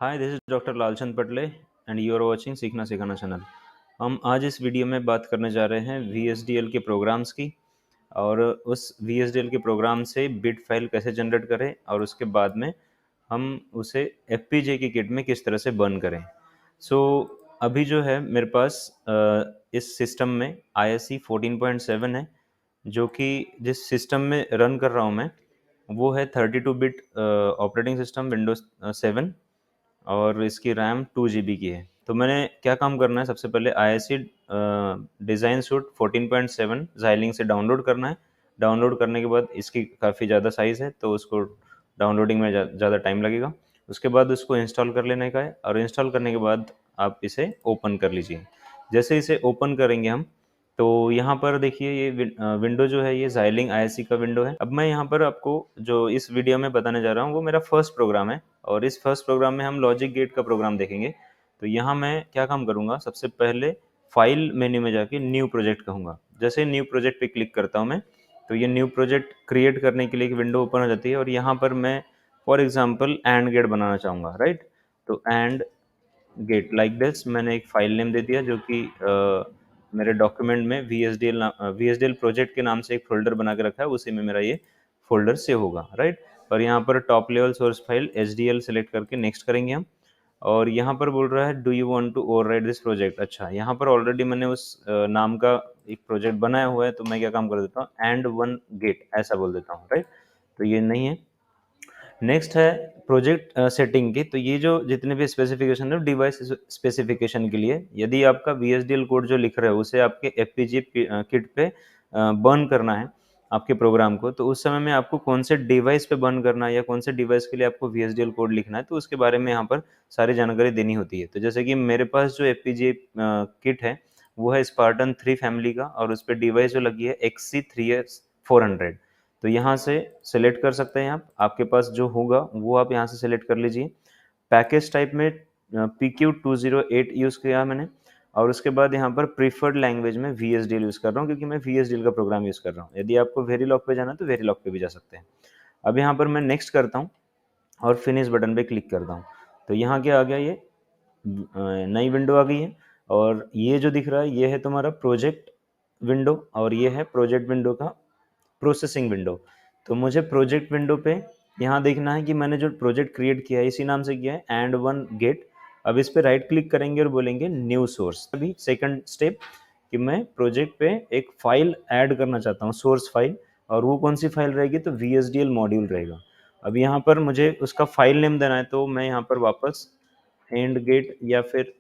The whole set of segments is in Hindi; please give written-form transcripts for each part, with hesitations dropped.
Hi, this is doctor Lalchand Patle and you are watching Seekhna Sikhana channel. हम आज इस वीडियो में बात करने जा रहे हैं वीएसडीएल के प्रोग्राम्स की और उस वीएसडीएल के प्रोग्राम से बिट फाइल कैसे जनरेट करें और उसके बाद में हम उसे एफपीजे की किट में किस तरह से बर्न करें। सो अभी जो है मेरे पास इस सिस्टम में ISE 14.7 है, जो कि जिस सिस्टम में रन कर रहा हूँ मैं वो है 32 बिट ऑपरेटिंग सिस्टम विंडोज 7 और इसकी रैम 2 जीबी की है। तो मैंने क्या काम करना है, सबसे पहले ISE डिज़ाइन सूट 14.7 ज़ाइलिंग से डाउनलोड करना है। डाउनलोड करने के बाद इसकी काफ़ी ज़्यादा साइज़ है, तो उसको डाउनलोडिंग में ज़्यादा टाइम लगेगा। उसके बाद उसको इंस्टॉल कर लेने का है और इंस्टॉल करने के बाद आप इसे ओपन कर लीजिए। जैसे इसे ओपन करेंगे हम, तो यहाँ पर देखिए ये विंडो जो है ये ज़ाइलिंग ISE का विंडो है। अब मैं यहाँ पर आपको जो इस वीडियो में बताने जा रहा हूँ वो मेरा फर्स्ट प्रोग्राम है और इस फर्स्ट प्रोग्राम में हम लॉजिक गेट का प्रोग्राम देखेंगे। तो यहाँ मैं क्या काम करूँगा, सबसे पहले फाइल मेन्यू में जाके न्यू प्रोजेक्ट कहूँगा। जैसे न्यू प्रोजेक्ट पे क्लिक करता हूँ मैं, तो ये न्यू प्रोजेक्ट क्रिएट करने के लिए एक विंडो ओपन हो जाती है और यहाँ पर मैं फॉर एग्जांपल एंड गेट बनाना चाहूँगा, राइट? तो एंड गेट लाइक दिस मैंने एक फाइल नेम दे दिया, जो कि मेरे डॉक्यूमेंट में वीएसडीएल प्रोजेक्ट के नाम से एक फ़ोल्डर बना के रखा है, उसी में मेरा ये फ़ोल्डर सेव होगा, राइट? और यहाँ पर top level source file HDL select करके नेक्स्ट करेंगे हम। और यहाँ पर बोल रहा है do you want to overwrite this project. अच्छा, यहाँ पर ऑलरेडी मैंने उस नाम का एक प्रोजेक्ट बनाया हुआ है, तो मैं क्या काम कर देता हूँ, एंड वन गेट ऐसा बोल देता हूँ, राइट? तो ये नहीं है। नेक्स्ट है प्रोजेक्ट सेटिंग की। तो ये जो जितने भी स्पेसिफिकेशन है डिवाइस स्पेसिफिकेशन के लिए, यदि आपका वीएसडीएल कोड जो लिख रहे हो उसे आपके एफपीजी किट पे बर्न करना है आपके प्रोग्राम को, तो उस समय में आपको कौन से डिवाइस पे बर्न करना है या कौन से डिवाइस के लिए आपको वीएसडीएल कोड लिखना है, तो उसके बारे में यहाँ पर सारी जानकारी देनी होती है। तो जैसे कि मेरे पास जो एफपीजी किट है वो है स्पार्टन 3 फैमिली का और उस पर डिवाइस जो लगी है XC3S400। तो यहाँ से सेलेक्ट कर सकते हैं आप, आपके पास जो होगा वो आप यहाँ से सेलेक्ट कर लीजिए। पैकेज टाइप में PQ208 यूज़ किया मैंने और उसके बाद यहाँ पर प्रीफर्ड लैंग्वेज में VSDL यूज़ कर रहा हूँ, क्योंकि मैं VSDL का प्रोग्राम यूज़ कर रहा हूँ। यदि आपको वेरिलॉग पे जाना है तो वेरिलॉग पे भी जा सकते हैं। अब यहाँ पर मैं नेक्स्ट करता हूँ और फिनिश बटन पे क्लिक करता हूँ। तो यहाँ क्या आ गया, ये नई विंडो आ गई है और ये जो दिख रहा है ये है तुम्हारा प्रोजेक्ट विंडो और ये है प्रोजेक्ट विंडो का प्रोसेसिंग विंडो। तो मुझे प्रोजेक्ट विंडो पे यहाँ देखना है कि मैंने जो प्रोजेक्ट क्रिएट किया है इसी नाम से किया है, एंड वन गेट। अब इस पे राइट क्लिक करेंगे और बोलेंगे न्यू सोर्स। अभी सेकंड स्टेप कि मैं प्रोजेक्ट पे एक फाइल ऐड करना चाहता हूँ, सोर्स फाइल। और वो कौन सी फाइल रहेगी, तो VSDL मॉड्यूल रहेगा। अब यहाँ पर मुझे उसका फाइल नेम देना है, तो मैं यहाँ पर वापस एंड गेट या फिर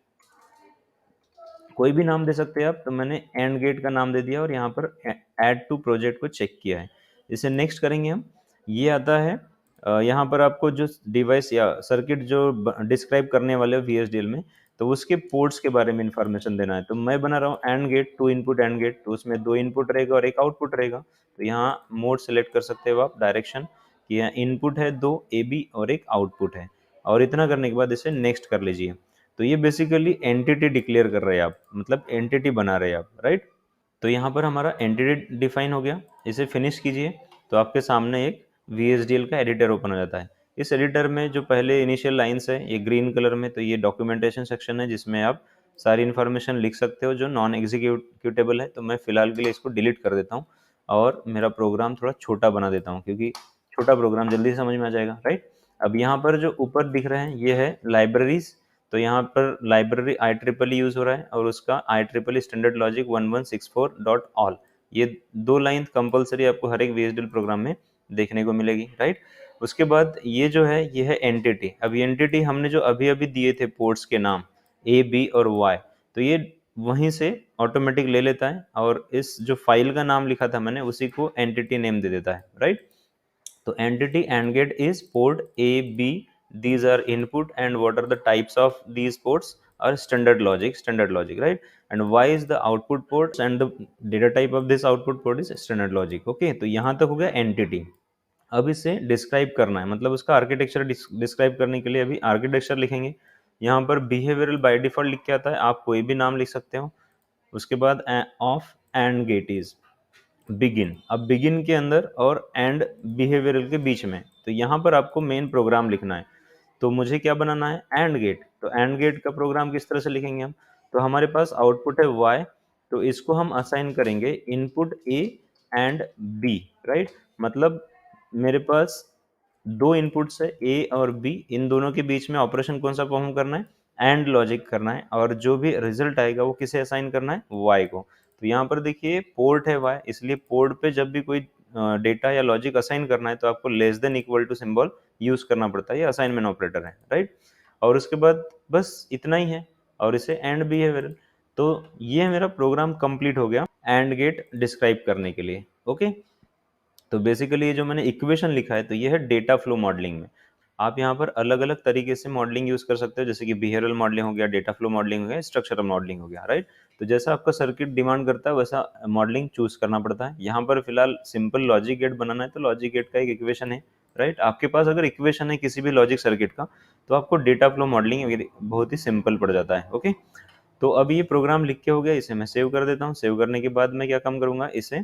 कोई भी नाम दे सकते हैं आप। तो मैंने एंड गेट का नाम दे दिया और यहाँ पर ऐड टू प्रोजेक्ट को चेक किया है। इसे नेक्स्ट करेंगे हम। ये आता है यहाँ पर आपको जो डिवाइस या सर्किट जो डिस्क्राइब करने वाले हो VSDL में, तो उसके पोर्ट्स के बारे में इंफॉर्मेशन देना है। तो मैं बना रहा हूँ AND gate, two input AND gate, तो उसमें 2 इनपुट रहेगा और एक आउटपुट रहेगा। तो यहाँ मोड सेलेक्ट कर सकते हो आप, डायरेक्शन कि यहाँ इनपुट है 2 AB और एक आउटपुट है। और इतना करने के बाद इसे नेक्स्ट कर लीजिए। तो ये बेसिकली एंटिटी डिक्लेयर कर रहे हैं आप, मतलब एंटिटी बना रहे हैं आप, राइट? तो यहाँ पर हमारा एंटिटी डिफाइन हो गया। इसे फिनिश कीजिए तो आपके सामने एक VSDL का एडिटर ओपन हो जाता है। इस एडिटर में जो पहले इनिशियल लाइंस है ये ग्रीन कलर में, तो ये डॉक्यूमेंटेशन सेक्शन है जिसमें आप सारी इन्फॉर्मेशन लिख सकते हो जो नॉन एग्जीक्यूटेबल है। तो मैं फिलहाल के लिए इसको डिलीट कर देता हूँ और मेरा प्रोग्राम थोड़ा छोटा बना देता हूँ, क्योंकि छोटा प्रोग्राम जल्दी समझ में आ जाएगा, राइट? अब यहाँ पर जो ऊपर दिख रहे हैं ये है लाइब्रेरीज। तो यहाँ पर लाइब्रेरी IEEE यूज़ हो रहा है और उसका IEEE standard logic 1164 dot all. ये 2 लाइन कंपलसरी आपको हर एक VSDL प्रोग्राम में देखने को मिलेगी, राइट? उसके बाद ये जो है ये है एंटिटी। अब ये एंटिटी हमने जो अभी अभी दिए थे पोर्ट्स के नाम A, B और Y, तो ये वहीं से ऑटोमेटिक ले लेता है और इस जो फाइल का नाम लिखा था मैंने उसी को एंटिटी नेम दे देता है, राइट? तो entity and get is port A, B. These are input, and what are the types of these ports are standard logic, right? And Y is the output port, and the data type of this output port is standard logic. Okay, तो यहाँ तक हो गया entity। अब इसे डिस्क्राइब करना है, मतलब उसका आर्किटेक्चर डिस्क्राइब करने के लिए अभी आर्किटेक्चर लिखेंगे। यहाँ पर बिहेवियरल बाय डिफॉल्ट लिख के आता है, आप कोई भी नाम लिख सकते हो। उसके बाद of AND gate is begin. अब बिगिन के अंदर और एंड बिहेवियरल के बीच में, तो यहाँ पर आपको मेन प्रोग्राम लिखना है। तो मुझे क्या बनाना है, एंड गेट। तो एंड गेट का प्रोग्राम किस तरह से लिखेंगे हम, तो हमारे पास आउटपुट है y, तो इसको हम असाइन करेंगे input a and b, right. मतलब मेरे पास दो इनपुट्स है a और b, इन दोनों के बीच में ऑपरेशन कौन सा परफॉर्म करना है, एंड लॉजिक करना है, और जो भी रिजल्ट आएगा वो किसे असाइन करना है, y को। तो यहाँ पर देखिए पोर्ट है y, इसलिए पोर्ट पे जब भी कोई डेटा या लॉजिक असाइन करना है तो आपको less than equal to symbol use करना पड़ता है, ये असाइनमेंट ऑपरेटर है, राइट। और उसके बाद बस इतना ही है, और इसे एंड भी है वेरिएबल। तो ये मेरा प्रोग्राम कंप्लीट हो गया एंड गेट डिस्क्राइब करने के लिए, ओके। तो बेसिकली ये जो मैंने इक्वेशन लिखा है तो ये है डेटा फ्लो मॉडलिंग में। आप यहाँ पर अलग अलग तरीके से मॉडलिंग यूज कर सकते हो, जैसे कि बिहेवियरल मॉडलिंग हो गया, डेटा फ्लो मॉडलिंग हो गया, स्ट्रक्चरल मॉडलिंग हो गया, राइट। तो जैसा आपका सर्किट डिमांड करता है वैसा मॉडलिंग चूज करना पड़ता है। यहाँ पर फिलहाल सिंपल लॉजिक गेट बनाना है तो लॉजिक गेट का एक इक्वेशन है, राइट। आपके पास अगर इक्वेशन है किसी भी लॉजिक सर्किट का तो आपको डेटा फ्लो मॉडलिंग बहुत ही सिंपल पड़ जाता है, ओके। तो अब ये प्रोग्राम लिख के हो गया, इसे मैं सेव कर देता हूँ। सेव करने के बाद मैं क्या काम करूंगा, इसे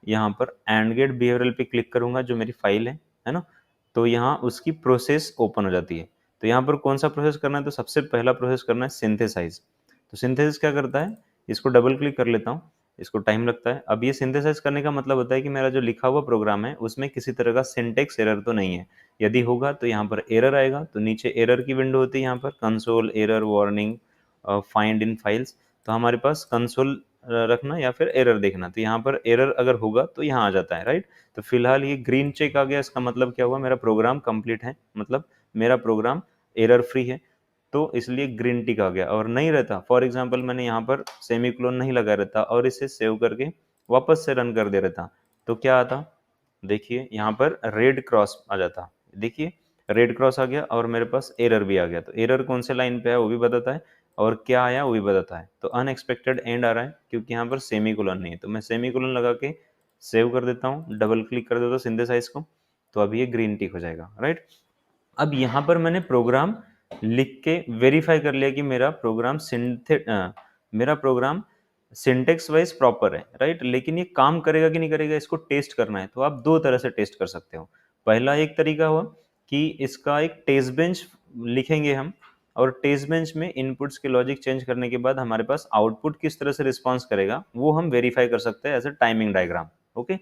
यहाँ पर एंड गेट बिहेवियरल पे क्लिक करूंगा, जो मेरी फाइल है ना। तो यहाँ उसकी प्रोसेस ओपन हो जाती है। तो यहाँ पर कौन सा प्रोसेस करना है, तो सबसे पहला प्रोसेस करना है सिंथेसाइज। तो सिंथेसिस क्या करता है, इसको डबल क्लिक कर लेता हूँ, इसको टाइम लगता है। अब ये सिंथेसाइज करने का मतलब होता है कि मेरा जो लिखा हुआ प्रोग्राम है उसमें किसी तरह का सिंटेक्स एरर तो नहीं है। यदि होगा तो यहाँ पर एरर आएगा, तो नीचे एरर की विंडो होती है, यहाँ पर console error warning find in files. तो हमारे पास कंसोल रखना या फिर एरर देखना, तो यहाँ पर एरर अगर होगा तो यहाँ आ जाता है, राइट। तो फिलहाल ये ग्रीन चेक आ गया, इसका मतलब क्या हुआ, मेरा प्रोग्राम कंप्लीट है, मतलब मेरा प्रोग्राम एरर फ्री है, तो इसलिए ग्रीन टिक आ गया। और नहीं रहता, फॉर एग्जांपल मैंने यहाँ पर सेमीकोलन नहीं लगा रहता और इसे सेव करके वापस से रन कर दे रहता, तो क्या आता, देखिए यहाँ पर रेड क्रॉस आ जाता। देखिए रेड क्रॉस आ गया और मेरे पास एरर भी आ गया। तो एरर कौन से लाइन पे है वो भी बताता है, और क्या आया वो भी बताता है। तो अनएक्सपेक्टेड एंड आ रहा है क्योंकि यहाँ पर सेमीकोलन नहीं है, तो मैं सेमीकोलन लगा के सेव कर देता हूँ, डबल क्लिक कर देता हूँ सिंथेसाइज को, तो अभी ये ग्रीन टिक हो जाएगा, राइट। अब यहाँ पर मैंने प्रोग्राम लिख के वेरीफाई कर लिया कि मेरा प्रोग्राम सिंटेक्स वाइज प्रॉपर है, राइट। लेकिन ये काम करेगा कि नहीं करेगा, इसको टेस्ट करना है। तो आप दो तरह से टेस्ट कर सकते हो। पहला एक तरीका हुआ कि इसका एक टेस्ट बेंच लिखेंगे हम, और टेस्ट बेंच में इनपुट्स के लॉजिक चेंज करने के बाद हमारे पास आउटपुट किस तरह से रिस्पॉन्स करेगा वो हम वेरीफाई कर सकते हैं as a timing diagram, okay.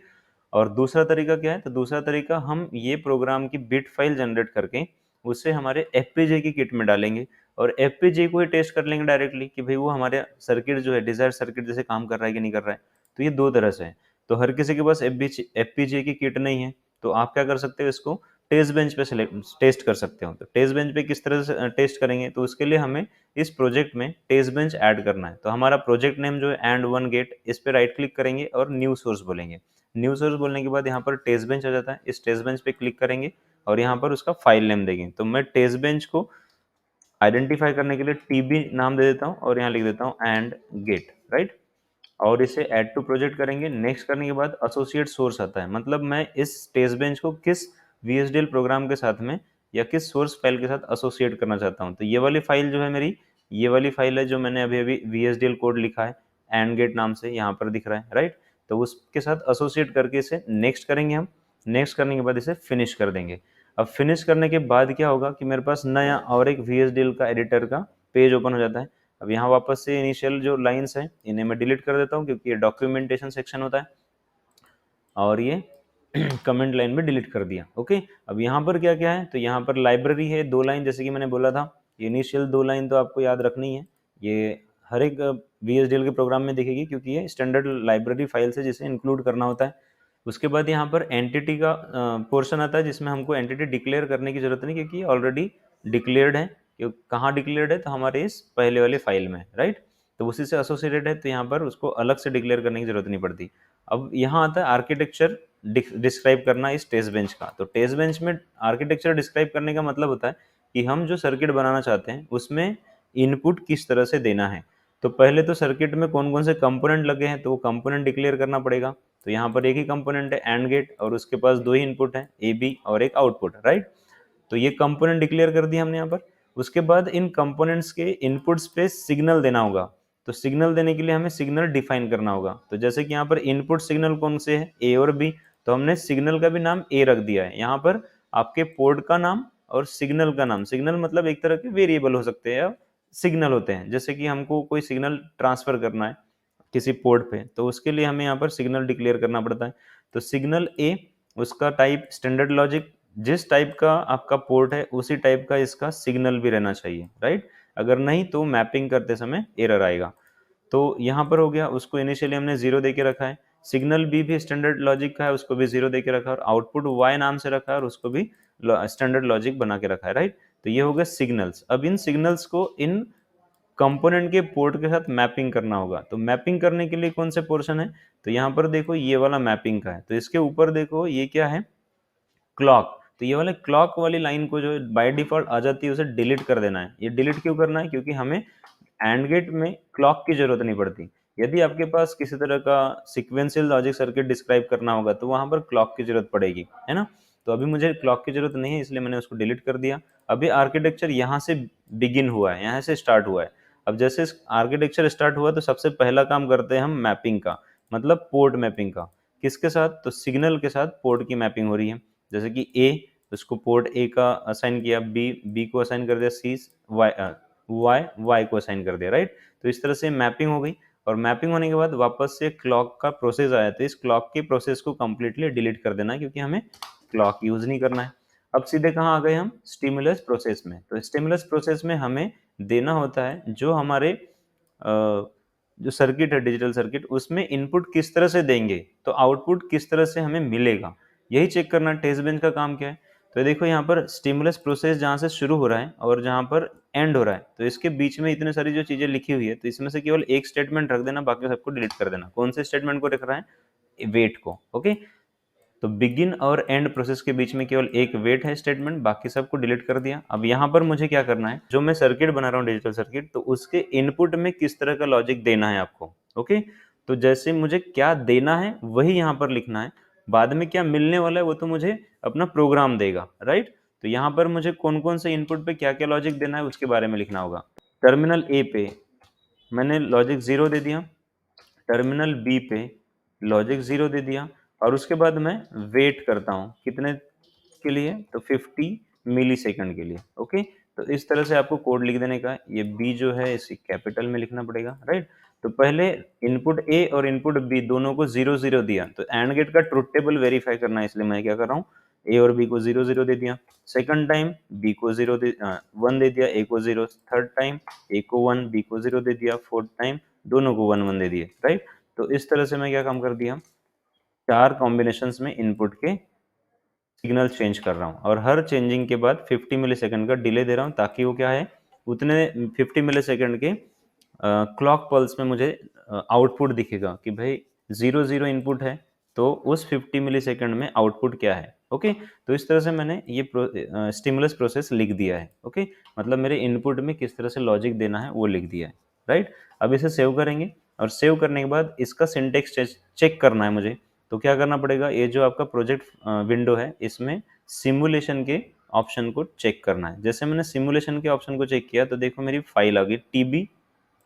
और दूसरा तरीका क्या है, तो दूसरा तरीका हम ये प्रोग्राम की बिट फाइल जनरेट करके उसे हमारे एफपीजीए की किट में डालेंगे और एफपीजीए को ही टेस्ट कर लेंगे डायरेक्टली कि भाई वो हमारे सर्किट जो है डिजायर सर्किट जैसे काम कर रहा है कि नहीं कर रहा है। तो ये दो तरह से है। तो हर किसी के पास एफपीजीए की किट नहीं है, तो आप क्या कर सकते हो, इसको टेस्ट बेंच पे टेस्ट कर सकते हो। तो टेस्ट बेंच पे किस तरह से टेस्ट करेंगे, तो उसके लिए हमें इस प्रोजेक्ट में टेस्ट बेंच ऐड करना है। तो हमारा प्रोजेक्ट नेम जो है एंड वन गेट, इस पे राइट क्लिक करेंगे और न्यू सोर्स बोलेंगे। न्यू सोर्स बोलने के बाद यहाँ पर टेस्ट बेंच आ जाता है, इस टेस्ट बेंच पे क्लिक करेंगे और यहाँ पर उसका फाइल नेम देंगे। तो मैं टेस्ट बेंच को आइडेंटिफाई करने के लिए टीबी नाम दे देता हूँ और यहाँ लिख देता हूँ एंड गेट, राइट। और इसे ऐड टू प्रोजेक्ट करेंगे। नेक्स्ट करने के बाद एसोसिएट सोर्स आता है, मतलब मैं इस टेस्ट बेंच को किस वीएसडीएल प्रोग्राम के साथ में या किस सोर्स फाइल के साथ एसोसिएट करना चाहता हूँ। तो ये वाली फाइल जो है मेरी, ये वाली फाइल है जो मैंने अभी अभी वीएसडीएल कोड लिखा है एंड गेट नाम से, यहाँ पर दिख रहा है, राइट। तो उसके साथ एसोसिएट करके इसे नेक्स्ट करेंगे हम। नेक्स्ट करने के बाद इसे फिनिश कर देंगे। अब फिनिश करने के बाद क्या होगा कि मेरे पास नया और एक वीएसडीएल का एडिटर का पेज ओपन हो जाता है। अब यहाँ वापस से इनिशियल जो लाइंस हैं इन्हें मैं डिलीट कर देता हूँ क्योंकि ये डॉक्यूमेंटेशन सेक्शन होता है, और ये कमेंट लाइन में डिलीट कर दिया, ओके। अब यहाँ पर क्या क्या है, तो यहाँ पर लाइब्रेरी है 2 लाइन, जैसे कि मैंने बोला था इनिशियल 2 लाइन तो आपको याद रखनी है। ये हर एक वीएसडीएल के प्रोग्राम में दिखेगी क्योंकि ये स्टैंडर्ड लाइब्रेरी फाइल्स है जिसे इंक्लूड करना होता है। उसके बाद यहाँ पर एंटिटी का पोर्शन आता है जिसमें हमको एंटिटी डिक्लेयर करने की जरूरत नहीं क्योंकि ऑलरेडी डिक्लेयर्ड है। कहाँ डिक्लेयर्ड है, तो हमारे इस पहले वाले फाइल में, राइट। तो उसी से एसोसिएटेड है, तो यहाँ पर उसको अलग से डिक्लेयर करने की जरूरत नहीं पड़ती। अब यहाँ आता है आर्किटेक्चर डिस्क्राइब करना इस टेस्ट बेंच का। तो टेस्ट बेंच में आर्किटेक्चर डिस्क्राइब करने का मतलब होता है कि हम जो सर्किट बनाना चाहते हैं उसमें इनपुट किस तरह से देना है। तो पहले तो सर्किट में कौन कौन से कंपोनेंट लगे हैं तो वो कंपोनेंट डिक्लेयर करना पड़ेगा। तो यहाँ पर एक ही कंपोनेंट है एंड गेट और उसके पास 2 ही इनपुट है ए बी और एक आउटपुट, राइट। तो ये कंपोनेंट डिक्लेयर कर दिया हमने यहाँ पर। उसके बाद इन कंपोनेंट्स के इनपुट्स पे सिग्नल देना होगा। तो सिग्नल देने के लिए हमें सिग्नल डिफाइन करना होगा। तो जैसे कि यहाँ पर इनपुट सिग्नल कौन से है, ए और बी, तो हमने सिग्नल का भी नाम ए रख दिया है। यहाँ पर आपके पोर्ट का नाम और सिग्नल का नाम, सिग्नल मतलब एक तरह के वेरिएबल हो सकते हैं या सिग्नल होते हैं, जैसे कि हमको कोई सिग्नल ट्रांसफर करना है किसी पोर्ट पे, तो उसके लिए हमें यहाँ पर सिग्नल डिक्लेयर करना पड़ता है। तो सिग्नल ए, उसका टाइप स्टैंडर्ड लॉजिक, जिस टाइप का आपका पोर्ट है उसी टाइप का इसका सिग्नल भी रहना चाहिए, राइट। अगर नहीं तो मैपिंग करते समय एरर आएगा। तो यहाँ पर हो गया, उसको इनिशियली हमने 0 दे के रखा है। सिग्नल बी भी स्टैंडर्ड लॉजिक का है, उसको भी 0 दे के रखा है, और आउटपुट y नाम से रखा है और उसको भी स्टैंडर्ड लॉजिक बना के रखा है, राइट। तो ये हो गया सिग्नल्स। अब इन सिग्नल्स को इन कंपोनेंट के पोर्ट के साथ मैपिंग करना होगा। तो मैपिंग करने के लिए कौन से पोर्शन है, तो यहाँ पर देखो ये वाला मैपिंग का है। तो इसके ऊपर देखो ये क्या है, क्लॉक। तो ये वाले क्लॉक वाली लाइन को जो बाय डिफॉल्ट आ जाती है उसे डिलीट कर देना है। ये डिलीट क्यों करना है, क्योंकि हमें एंड गेट में क्लॉक की जरूरत नहीं पड़ती। यदि आपके पास किसी तरह का सीक्वेंशियल लॉजिक सर्किट डिस्क्राइब करना होगा तो वहां पर क्लॉक की जरूरत पड़ेगी, है ना। तो अभी मुझे क्लॉक की जरूरत नहीं है, इसलिए मैंने उसको डिलीट कर दिया। अभी आर्किटेक्चर यहाँ से बिगिन हुआ है, यहाँ से स्टार्ट हुआ है। अब जैसे आर्किटेक्चर स्टार्ट हुआ तो सबसे पहला काम करते हैं हम मैपिंग का, मतलब पोर्ट मैपिंग का। किसके साथ, तो सिग्नल के साथ पोर्ट की मैपिंग हो रही है। जैसे कि ए, उसको पोर्ट ए का असाइन किया, बी को असाइन कर दिया, सी वाई को असाइन कर दिया, राइट। तो इस तरह से मैपिंग हो गई। और मैपिंग होने के बाद वापस से क्लॉक का प्रोसेस आया, तो इस क्लॉक के प्रोसेस को कंप्लीटली डिलीट कर देना है, क्योंकि हमें क्लॉक यूज नहीं करना है। अब सीधे कहाँ आ गए हम, स्टिमुलस प्रोसेस में। तो स्टिमुलस प्रोसेस में हमें देना होता है जो हमारे जो सर्किट है, डिजिटल सर्किट, उसमें इनपुट किस तरह से देंगे तो आउटपुट किस तरह से हमें मिलेगा, यही चेक करना टेस्ट बेंच का काम क्या है। तो देखो यहाँ पर स्टिमुलस प्रोसेस जहाँ से शुरू हो रहा है और जहाँ पर एंड हो रहा है, तो इसके बीच में इतने सारी जो चीजें लिखी हुई है, तो इसमें से केवल एक स्टेटमेंट रख देना, बाकी सबको डिलीट कर देना। कौन से स्टेटमेंट को रख रहा है, वेट को, ओके। तो बिगिन और एंड प्रोसेस के बीच में केवल एक वेट है स्टेटमेंट, बाकी सबको डिलीट कर दिया। अब यहाँ पर मुझे क्या करना है, जो मैं सर्किट बना रहा हूँ डिजिटल सर्किट, तो उसके इनपुट में किस तरह का लॉजिक देना है आपको, ओके। तो जैसे मुझे क्या देना है वही यहाँ पर लिखना है, बाद में क्या मिलने वाला है वो तो मुझे अपना प्रोग्राम देगा, राइट। तो यहाँ पर मुझे कौन कौन से इनपुट पे क्या क्या लॉजिक देना है उसके बारे में लिखना होगा। टर्मिनल ए पे मैंने लॉजिक 0 दे दिया, टर्मिनल बी पे लॉजिक 0 दे दिया, और उसके बाद मैं वेट करता हूँ कितने के लिए, तो 50 मिली सेकंड के लिए, ओके। तो इस तरह से आपको कोड लिख देने का है। ये बी जो है इसे कैपिटल में लिखना पड़ेगा, राइट। तो पहले इनपुट ए और इनपुट बी दोनों को 0 0 दिया, तो एंड गेट का ट्रुथ टेबल वेरीफाई करना है, इसलिए मैं क्या कर रहा हूँ, ए और बी को 0 0 दे दिया। सेकंड टाइम बी को 1 दे दिया, ए को 0। थर्ड टाइम ए को 1, बी को 0 दे दिया। फोर्थ टाइम दोनों को 1 1 दे दिए, राइट। तो इस तरह से मैं क्या काम कर दिया, 4 कॉम्बिनेशंस में इनपुट के सिग्नल चेंज कर रहा हूँ, और हर चेंजिंग के बाद 50 मिली सेकेंड का डिले दे रहा हूँ, ताकि वो क्या है, उतने 50 मिली सेकेंड के क्लॉक पल्स में मुझे आउटपुट दिखेगा कि भाई 0 0 इनपुट है, तो उस 50 मिली सेकेंड में आउटपुट क्या है, ओके। तो इस तरह से मैंने ये स्टिमुलस प्रोसेस लिख दिया है, ओके। मतलब मेरे इनपुट में किस तरह से लॉजिक देना है वो लिख दिया है, राइट। अब इसे सेव करेंगे, और सेव करने के बाद इसका सिंटेक्स चेक करना है मुझे। तो क्या करना पड़ेगा, ये जो आपका प्रोजेक्ट विंडो है इसमें सिमुलेशन के ऑप्शन को चेक करना है। जैसे मैंने सिमुलेशन के ऑप्शन को चेक किया तो देखो मेरी फाइल आ गई TB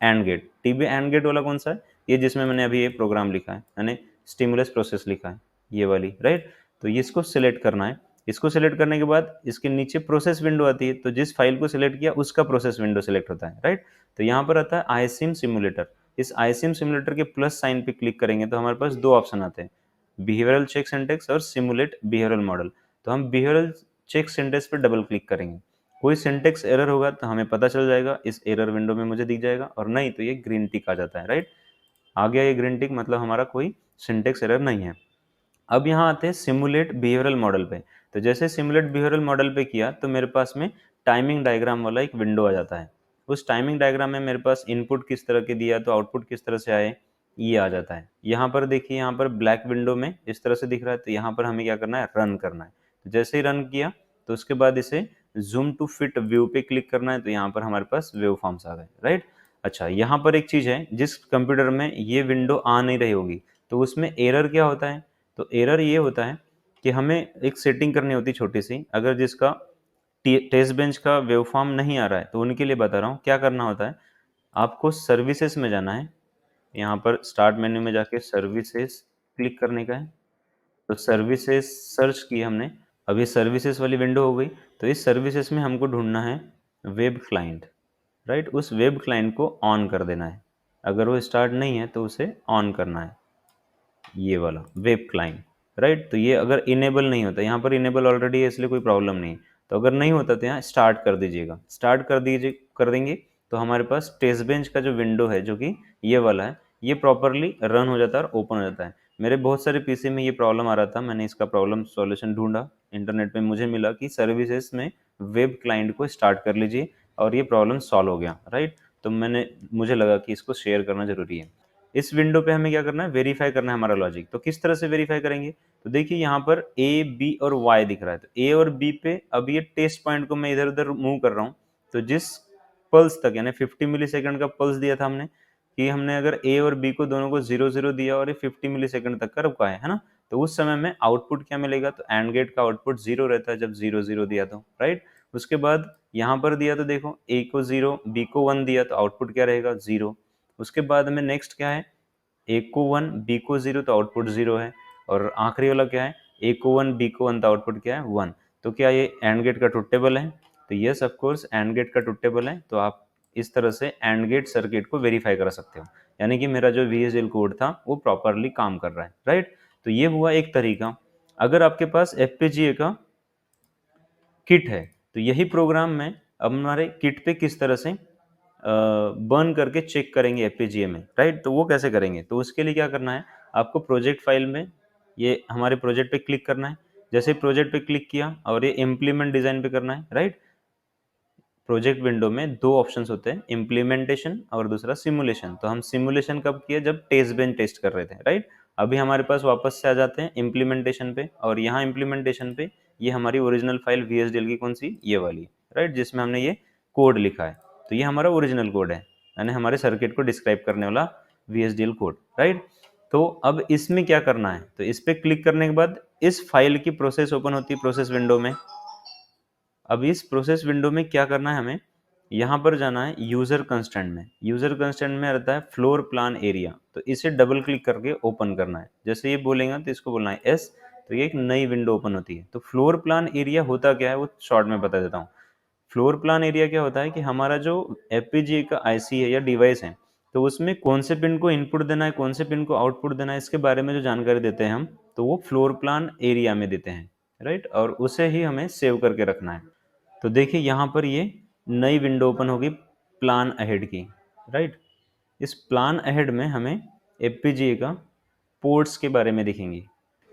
AND gate. TB AND gate वाला कौन सा है, ये जिसमें मैंने अभी ये प्रोग्राम लिखा है, यानी स्टिमुलस प्रोसेस लिखा है, ये वाली, राइट। तो ये इसको सिलेक्ट करना है। इसको सिलेक्ट करने के बाद इसके नीचे प्रोसेस विंडो आती है, तो जिस फाइल को सिलेक्ट किया उसका प्रोसेस विंडो सिलेक्ट होता है, राइट। तो यहाँ पर आता है आईसिम सिमुलेटर। इस आईसिम सिमुलेटर के प्लस साइन पे क्लिक करेंगे तो हमारे पास दो ऑप्शन आते हैं, बिहेवियरल चेक सिंटेक्स और सिमुलेट बिहेवियरल मॉडल। तो हम बिहेवियरल चेक सिंटेक्स पे डबल क्लिक करेंगे। कोई सिंटेक्स एरर होगा तो हमें पता चल जाएगा, इस एरर विंडो में मुझे दिख जाएगा, और नहीं तो ये ग्रीन टिक आ जाता है, राइट। आ गया ये ग्रीन टिक, मतलब हमारा कोई सिंटेक्स एरर नहीं है। अब यहाँ आते हैं सिमुलेट बिहेवियरल मॉडल पे। तो जैसे सिमुलेट बिहेवियरल मॉडल पे किया तो मेरे पास में टाइमिंग डायग्राम वाला एक विंडो आ जाता है। उस टाइमिंग डायग्राम में मेरे पास इनपुट किस तरह के दिया तो आउटपुट किस तरह से आए, ये आ जाता है। यहाँ पर देखिए, यहाँ पर ब्लैक विंडो में इस तरह से दिख रहा है, तो यहाँ पर हमें क्या करना है, रन करना है। तो जैसे ही रन किया तो उसके बाद इसे जूम टू फिट व्यू पे क्लिक करना है, तो यहाँ पर हमारे पास वेव फॉर्म्स आ गए, राइट। अच्छा, यहाँ पर एक चीज़ है, जिस कंप्यूटर में ये विंडो आ नहीं रही होगी तो उसमें एरर क्या होता है, तो एरर ये होता है कि हमें एक सेटिंग करनी होती है छोटी सी। अगर जिसका टेस्ट बेंच का वेव फॉर्म नहीं आ रहा है तो उनके लिए बता रहा हूँ क्या करना होता है। आपको सर्विसेज में जाना है, यहाँ पर स्टार्ट मेन्यू में जाके सर्विसेज क्लिक करने का है। तो सर्विसेज सर्च की हमने, अब ये सर्विसेज वाली विंडो हो गई। तो इस सर्विसेज में हमको ढूंढना है वेब क्लाइंट, राइट। उस वेब क्लाइंट को ऑन कर देना है। अगर वो स्टार्ट नहीं है तो उसे ऑन करना है, ये वाला वेब क्लाइंट, राइट। तो ये अगर इनेबल नहीं होता, यहाँ पर इनेबल ऑलरेडी है इसलिए कोई प्रॉब्लम नहीं है। तो अगर नहीं होता तो यहाँ स्टार्ट कर दीजिएगा। स्टार्ट कर देंगे तो हमारे पास टेस्ट बेंच का जो विंडो है, जो कि ये वाला है, ये प्रॉपरली रन हो जाता है और ओपन हो जाता है। मेरे बहुत सारे पीसी में ये प्रॉब्लम आ रहा था, मैंने इसका प्रॉब्लम सॉल्यूशन ढूंढा इंटरनेट पे, मुझे मिला कि सर्विसेज में वेब क्लाइंट को स्टार्ट कर लीजिए और ये प्रॉब्लम सॉल्व हो गया, राइट। तो मुझे लगा कि इसको शेयर करना जरूरी है। इस विंडो पे हमें क्या करना है, वेरीफाई करना है हमारा लॉजिक। तो किस तरह से वेरीफाई करेंगे, तो देखिए यहाँ पर ए बी और वाई दिख रहा है। तो ए और बी पे अब ये टेस्ट पॉइंट को मैं इधर उधर मूव कर रहा हूँ। तो जिस पल्स तक, यानी 50 मिली सेकेंड का पल्स दिया था हमने, कि हमने अगर ए और बी को दोनों को 0 0 दिया और ये 50 मिली सेकेंड तक का रुका है ना, तो उस समय में आउटपुट क्या मिलेगा, तो एंड गेट का आउटपुट 0 रहता है जब 0 0 दिया तो, राइट। उसके बाद यहाँ पर दिया तो देखो ए को 0 बी को 1 दिया तो आउटपुट क्या रहेगा, 0। उसके बाद में नेक्स्ट क्या है, ए को 1 बी को 0 तो आउटपुट 0 है। और आखिरी वाला क्या है, ए को 1 बी को 1 तो आउटपुट क्या है, 1। तो क्या ये एंड गेट का ट्रुथ टेबल है, तो yes of course AND gate का ट्रुथ टेबल है। तो आप इस तरह से एंड गेट सर्किट को वेरीफाई कर सकते हो, यानी कि मेरा जो VHDL कोड था वो प्रॉपरली काम कर रहा है, राइट। तो ये हुआ एक तरीका। अगर आपके पास FPGA का किट है तो यही प्रोग्राम में अब हमारे किट पे किस तरह से बर्न करके चेक करेंगे FPGA में, राइट। तो वो कैसे करेंगे, तो उसके लिए क्या करना है, आपको प्रोजेक्ट फाइल में ये हमारे प्रोजेक्ट पे क्लिक करना है। जैसे प्रोजेक्ट पे क्लिक किया और ये इम्प्लीमेंट डिजाइन पे करना है, राइट। प्रोजेक्ट विंडो में दो ऑप्शंस होते हैं, इम्प्लीमेंटेशन और दूसरा सिमुलेशन। तो हम सिमुलेशन कब किया, जब टेस्ट बेंच टेस्ट कर रहे थे, राइट। अभी हमारे पास वापस से आ जाते हैं इम्प्लीमेंटेशन पे, और यहाँ इम्प्लीमेंटेशन पे ये हमारी ओरिजिनल फाइल VHDL की कौन सी, ये वाली, राइट, जिसमें हमने ये कोड लिखा है। तो ये हमारा ओरिजिनल कोड है, यानी हमारे सर्किट को डिस्क्राइब करने वाला VHDL कोड, राइट। तो अब इसमें क्या करना है, तो इस पर क्लिक करने के बाद इस फाइल की प्रोसेस ओपन होती है प्रोसेस विंडो में। अब इस प्रोसेस विंडो में क्या करना है, हमें यहाँ पर जाना है यूजर कंस्ट्रेंट में। यूजर कंस्ट्रेंट में रहता है फ्लोर प्लान एरिया, तो इसे डबल क्लिक करके ओपन करना है। जैसे ये बोलेगा तो इसको बोलना है एस, तो ये एक नई विंडो ओपन होती है। तो फ्लोर प्लान एरिया होता क्या है वो शॉर्ट में बता देता हूँ। फ्लोर प्लान एरिया क्या होता है कि हमारा जो FPGA का IC है या डिवाइस है, तो उसमें कौन से पिन को इनपुट देना है, कौन से पिन को आउटपुट देना है, इसके बारे में जो जानकारी देते हैं हम, तो वो फ्लोर प्लान एरिया में देते हैं, राइट। और उसे ही हमें सेव करके रखना है। तो देखिए यहाँ पर ये नई विंडो ओपन होगी प्लान अहेड की, राइट। इस प्लान अहेड में हमें FPGA का पोर्ट्स के बारे में दिखेंगी।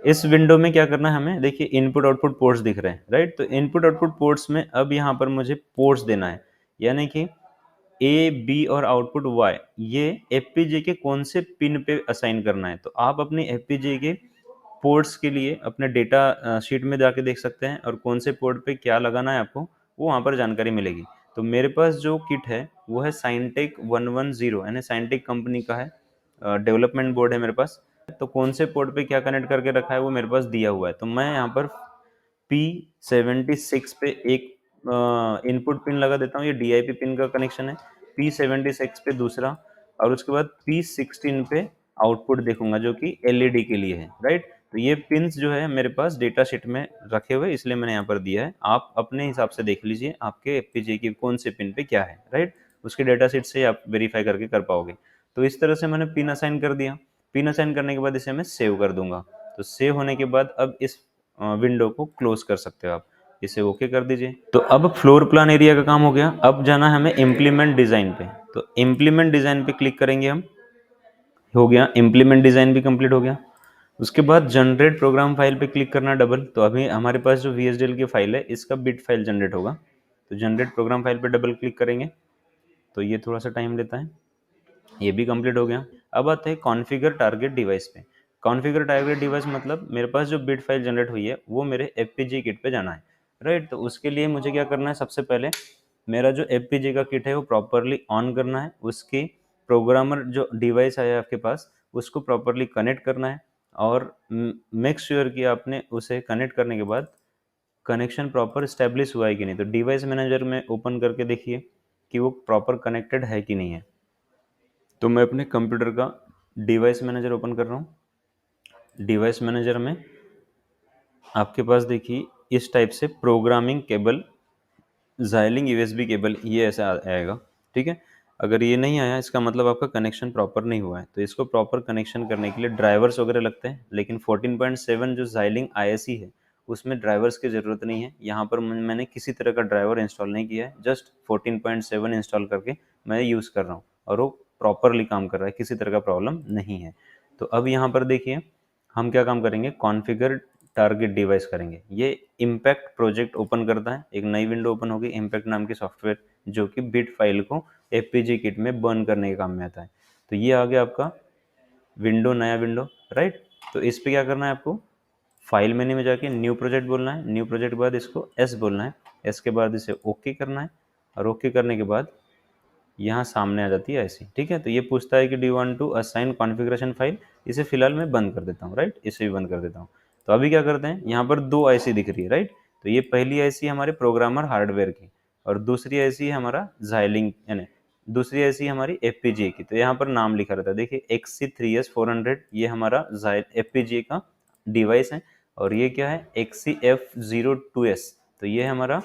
इस विंडो में क्या करना है हमें, देखिए इनपुट आउटपुट पोर्ट्स दिख रहे हैं, राइट। तो इनपुट आउटपुट पोर्ट्स में अब यहाँ पर मुझे पोर्ट्स देना है, यानी कि ए बी और आउटपुट वाई, ये FPGA के कौन से पिन पे असाइन करना है। तो आप अपनी FPGA के पोर्ट्स के लिए अपने डेटा शीट में जाके देख सकते हैं, और कौन से पोर्ट पे क्या लगाना है आपको, वो वहाँ पर जानकारी मिलेगी। तो मेरे पास जो किट है वो है साइनटेक 110, यानी साइनटेक कंपनी का है, डेवलपमेंट बोर्ड है मेरे पास। तो कौन से पोर्ट पे क्या कनेक्ट करके रखा है वो मेरे पास दिया हुआ है। तो मैं यहाँ पर P76 पे एक इनपुट पिन लगा देता हूँ, ये DIP पिन का कनेक्शन है। P76 पे दूसरा, और उसके बाद P16 पे आउटपुट देखूंगा जो कि LED के लिए है, राइट। तो ये पिंस जो है मेरे पास डेटा शीट में रखे हुए, इसलिए मैंने यहाँ पर दिया है। आप अपने हिसाब से देख लीजिए आपके FPGA की कौन से पिन पे क्या है, राइट। उसके डेटा शीट से आप वेरीफाई करके कर पाओगे। तो इस तरह से मैंने पिन असाइन कर दिया। पिन असाइन करने के बाद इसे मैं सेव कर दूंगा। तो सेव होने के बाद अब इस विंडो को क्लोज कर सकते हो आप, इसे ओके कर दीजिए। तो अब फ्लोर प्लान एरिया का काम हो गया। अब जाना है हमें इम्प्लीमेंट डिजाइन पे। तो इम्प्लीमेंट डिजाइन पे क्लिक करेंगे हम, हो गया इम्प्लीमेंट डिजाइन भी कंप्लीट हो गया। उसके बाद जनरेट प्रोग्राम फाइल पे क्लिक करना डबल। तो अभी हमारे पास जो VHDL की फाइल है इसका बिट फाइल जनरेट होगा। तो जनरेट प्रोग्राम फाइल पे डबल क्लिक करेंगे, तो ये थोड़ा सा टाइम लेता है, ये भी कंप्लीट हो गया। अब आते हैं कॉन्फ़िगर टारगेट डिवाइस पे। कॉन्फ़िगर टारगेट डिवाइस मतलब मेरे पास जो बिट फाइल जनरेट हुई है वो मेरे FPGA किट पे जाना है, राइट। तो उसके लिए मुझे क्या करना है, सबसे पहले मेरा जो FPGA का किट है वो प्रॉपरली ऑन करना है। उसकी प्रोग्रामर जो डिवाइस है आपके पास उसको प्रॉपरली कनेक्ट करना है, और मेक श्योर कि आपने उसे कनेक्ट करने के बाद कनेक्शन प्रॉपर स्टैब्लिश हुआ है कि नहीं। तो डिवाइस मैनेजर में ओपन करके देखिए कि वो प्रॉपर कनेक्टेड है कि नहीं है। तो मैं अपने कंप्यूटर का डिवाइस मैनेजर ओपन कर रहा हूँ। डिवाइस मैनेजर में आपके पास देखिए इस टाइप से programming cable, Xilinx USB cable, ये ऐसा आएगा, ठीक है। अगर ये नहीं आया इसका मतलब आपका कनेक्शन प्रॉपर नहीं हुआ है। तो इसको प्रॉपर कनेक्शन करने के लिए ड्राइवर्स वगैरह लगते हैं, लेकिन 14.7 जो Xilinx ISE है उसमें ड्राइवर्स की ज़रूरत नहीं है। यहाँ पर मैंने किसी तरह का ड्राइवर इंस्टॉल नहीं किया है, जस्ट 14.7 इंस्टॉल करके मैं यूज़ कर रहा हूँ और वो प्रॉपरली काम कर रहा है, किसी तरह का प्रॉब्लम नहीं है। तो अब यहाँ पर देखिए हम क्या काम करेंगे, कॉन्फ़िगर टारगेट डिवाइस करेंगे। ये इम्पैक्ट प्रोजेक्ट ओपन करता है, एक नई विंडो ओपन होगी इम्पैक्ट नाम की सॉफ्टवेयर, जो कि बिट फाइल को एफपीजी किट में बर्न करने के काम में आता है। तो ये आ गया आपका विंडो, नया विंडो, राइट। तो इस पे क्या करना है आपको, फाइल मेन्यू में जाके न्यू प्रोजेक्ट बोलना है, न्यू प्रोजेक्ट के बाद इसको एस बोलना है, एस के बाद इसे ओके करना है, और ओके करने के बाद यहाँ सामने आ जाती है ऐसी, ठीक है। तो ये पूछता है कि do you want to assign configuration file, इसे फिलहाल मैं बंद कर देता हूँ, राइट, इसे भी बंद कर देता हूँ। तो अभी क्या करते हैं, यहाँ पर 2 आईसी दिख रही है, राइट। तो ये पहली आईसी हमारे प्रोग्रामर हार्डवेयर की, और दूसरी आईसी है हमारा Xilinx, यानी दूसरी आईसी हमारी FPGA की। तो यहाँ पर नाम लिखा रहता है, देखिए XC3S400, ये हमारा FPGA का डिवाइस है, और ये क्या है, XCF02S, तो ये हमारा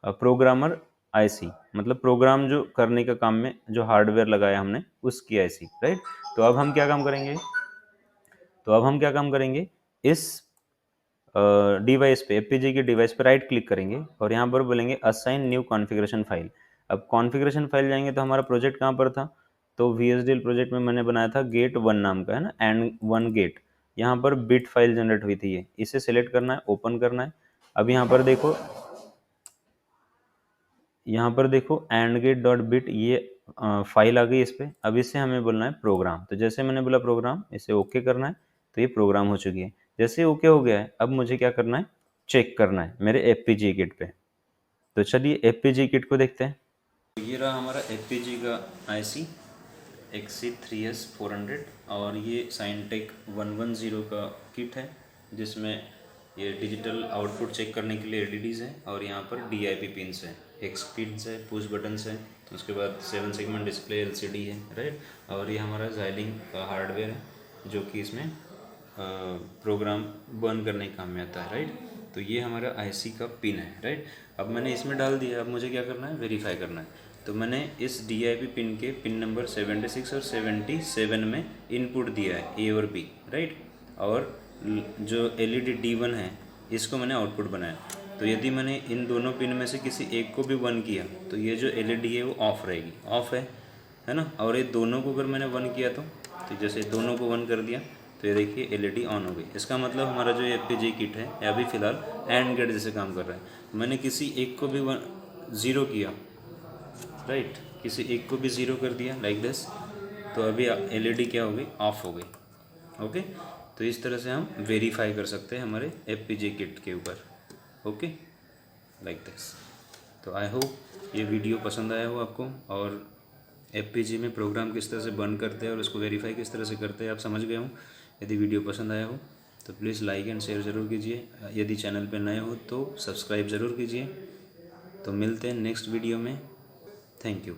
प्रोग्रामर आईसी, मतलब प्रोग्राम जो करने का काम में जो हार्डवेयर लगाया हमने उसकी आईसी, राइट। तो अब हम क्या काम करेंगे, इस डिवाइस पे, एफपीजी के डिवाइस पे राइट क्लिक करेंगे और यहाँ पर बोलेंगे असाइन न्यू कॉन्फ़िगरेशन फाइल। अब कॉन्फ़िगरेशन फाइल जाएंगे तो हमारा प्रोजेक्ट कहाँ पर था, तो VSDL प्रोजेक्ट में मैंने बनाया था गेट 1 नाम का, है ना, एंड 1 गेट। यहाँ पर बिट फाइल जनरेट हुई थी, ये इसे सिलेक्ट करना है, ओपन करना है। अब यहाँ पर देखो, एंड गेट डॉट बिट, ये फाइल आ गई इस पे। अब इसे हमें बोलना है प्रोग्राम। तो जैसे मैंने बोला प्रोग्राम, इसे ओके करना है, तो ये प्रोग्राम हो चुकी है। जैसे ओके हो गया है, अब मुझे क्या करना है, चेक करना है मेरे एफपीजी किट पे। तो चलिए एफपीजी किट को देखते हैं। तो ये रहा हमारा एफपीजी का आईसी XC3S400, और ये साइनटेक 110 का किट है, जिसमें ये डिजिटल आउटपुट चेक करने के लिए एलईडीज़ हैं, और यहाँ पर DIP पिन्स हैं, हेक्स पिन्स है, पुश बटन्स हैं, उसके बाद 7 सेगमेंट डिस्प्ले LCD है, राइट। और ये हमारा Xilinx का हार्डवेयर है, जो कि इसमें प्रोग्राम बर्न करने के काम में आता है, राइट। तो ये हमारा आईसी का पिन है, राइट। अब मैंने इसमें डाल दिया, अब मुझे क्या करना है, वेरीफाई करना है। तो मैंने इस DIP पिन के पिन नंबर 76 और 77 में इनपुट दिया है, A और B, राइट। और जो LED D1 है, इसको मैंने आउटपुट बनाया। तो यदि मैंने इन दोनों पिन में से किसी एक को भी 1 किया, तो ये जो LED है वो ऑफ रहेगी, ऑफ है ना। और ये दोनों को अगर मैंने 1 किया तो जैसे दोनों को 1 कर दिया, तो ये देखिए LED ऑन हो गई। इसका मतलब हमारा जो FPGA किट है, ये अभी फ़िलहाल एंड गेट जैसे काम कर रहा है। मैंने किसी एक को भी 0 किया, राइट, किसी एक को भी 0 कर दिया लाइक दिस, तो अभी LED क्या हो गई, ऑफ हो गई। ओके, तो इस तरह से हम वेरीफाई कर सकते हैं हमारे FPGA किट के ऊपर। Okay, like this. तो आई होप ये वीडियो पसंद आया हो आपको, और FPGA में प्रोग्राम किस तरह से बर्न करते हैं और उसको वेरीफाई किस तरह से करते हैं आप समझ गए हो। यदि वीडियो पसंद आया हो तो प्लीज़ लाइक एंड शेयर ज़रूर कीजिए। यदि चैनल पर नए हो तो सब्सक्राइब ज़रूर कीजिए। तो मिलते हैं नेक्स्ट वीडियो में। Thank you.